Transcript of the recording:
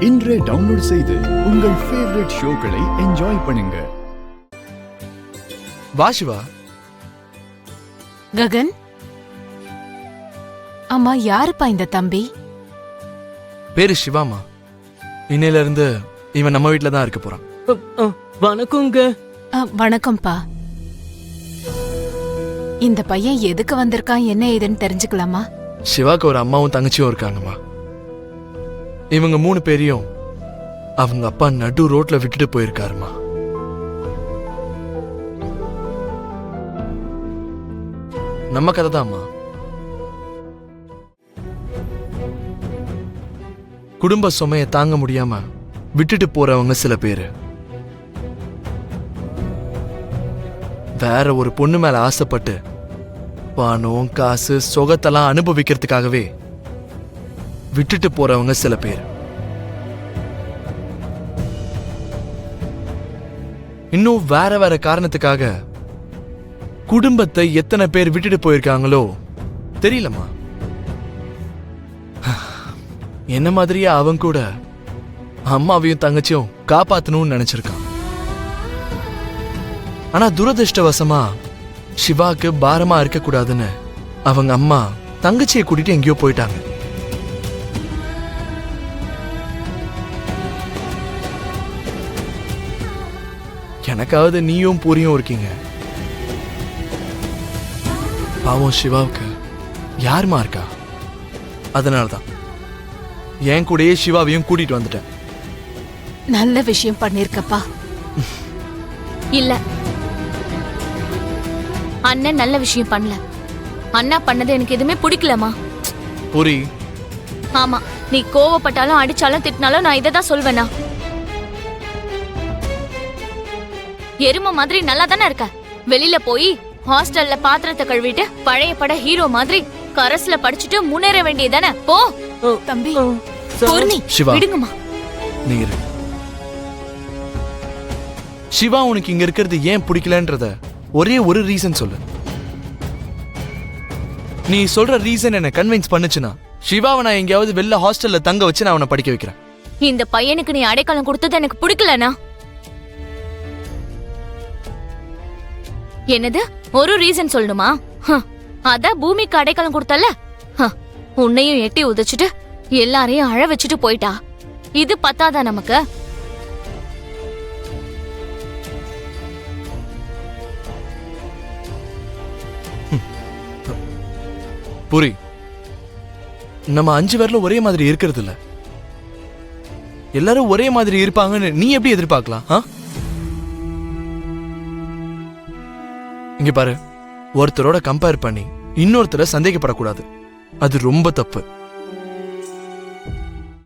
இன்றே டவுன்லோட் செய்து உங்கள் ஃபேவரட் ஷோக்களை என்ஜாய் பண்ணுங்க. வா சிவா. ககன், அம்மா யாருப்பா இந்த தம்பி? பேரு சிவாமா. இன்னையில இருந்து இவன் நம்ம வீட்டுல தான் இருக்க போறான். வணக்கங்க. வணக்கம்ப்பா. இந்த பையன் எதுக்கு வந்திருக்கான், என்ன ஏதுன்னு தெரிஞ்சுக்கலாமா? சிவாக்கு ஒரு அம்மாவும் தங்கச்சியும் இருக்காங்கம்மா. இவங்க 3 பேரையும் அவங்க அப்பா நடு ரோட்ல விட்டுட்டு போயிருக்காருமா. நம்ம கதை தான்மா. குடும்ப சுமையை தாங்க முடியாம விட்டுட்டு போறவங்க சில பேரு வேற ஒரு பொண்ணு மேல ஆசைப்பட்டு பணம் காசு சொகத்தெல்லாம் அனுபவிக்கிறதுக்காகவே விட்டுட்டு போறவங்க சில பேர். இன்னும் வேற வேற காரணத்துக்காக குடும்பத்தை எத்தனை பேர் விட்டுட்டு போயிருக்காங்களோ தெரியலமா. என்ன மாதிரியே அவன் கூட அம்மாவையும் தங்கச்சியும் காப்பாத்தணும்னு நினைச்சிருக்கான். ஆனா துரதிருஷ்டவசமா சிவாக்கு பாரமா இருக்க கூடாதுன்னு அவங்க அம்மா தங்கச்சியை கூட்டிட்டு எங்கேயோ போயிட்டாங்க. எனக்காவது நீயும் பூரியும் இருக்கீங்க. பாவம் சிவாவுக்கு யாருமா இருக்கா? அதனாலதான் என் கூடயே சிவாவையும் கூட்டிட்டு வந்துட்டேன். நல்ல விஷயம் பண்ணிருக்கப்பா. இல்ல, அண்ணன் நல்ல விஷயம் பண்ணல. அண்ணா பண்ணது எனக்கு எதுவுமே பிடிக்கலமா. பூரி, ஆமா, நீ கோவப்பட்டாலும் அடிச்சாலும் திட்டினாலும் நான் இதை தான் சொல்வேனா? எரும மாதிரி நல்லா தானே இருக்க. வெளியில போய் ஹாஸ்டல்ல பாத்திரத்தை கழுவிட்டு பழைய பட ஹீரோ மாதிரி கரஸ்ல படிச்சுட்டு முன்னேற வேண்டியதானே. போ தம்பி. பூர்ணி, சிவா, விடுங்கம்மா. நீ இரு. சிவா உனக்கு இங்க இருக்கிறது ஏன் பிடிக்கலன்றத ஒரே ஒரு ரீசன் சொல்லு. நீ சொல்ற ரீசன் என்ன கன்வின்ஸ் பண்ணுச்சுன்னா சிவாவை நான் எங்கேயாவது வெளில ஹாஸ்டல்ல தங்க வச்சு நான் அவனை படிக்க வைக்கிறேன். இந்த பையனுக்கு நீ அடைக்கலம் கொடுத்தது எனக்கு பிடிக்கலனா? என்னது, ஒரு ரீசன் சொல்லணுமா? அதான் பூமிக்கு அடைக்கலம் கொடுத்தல, உன்னையும் எட்டி உதைச்சிட்டு எல்லாரையும் அழ வச்சுட்டு போயிட்டா. இது பத்தாதா நமக்கு? புரி, நம்ம 5 பேர்ல ஒரே மாதிரி இருக்கிறது இல்ல. எல்லாரும் ஒரே மாதிரி இருப்பாங்கன்னு நீ எப்படி எதிர்பார்க்கலாம்? இங்க பாரு, ஒருத்தரோட கம்பேர் பண்ணி இன்னொருத்தரை சந்தேகப்படக்கூடாது. அது ரொம்ப தப்பு.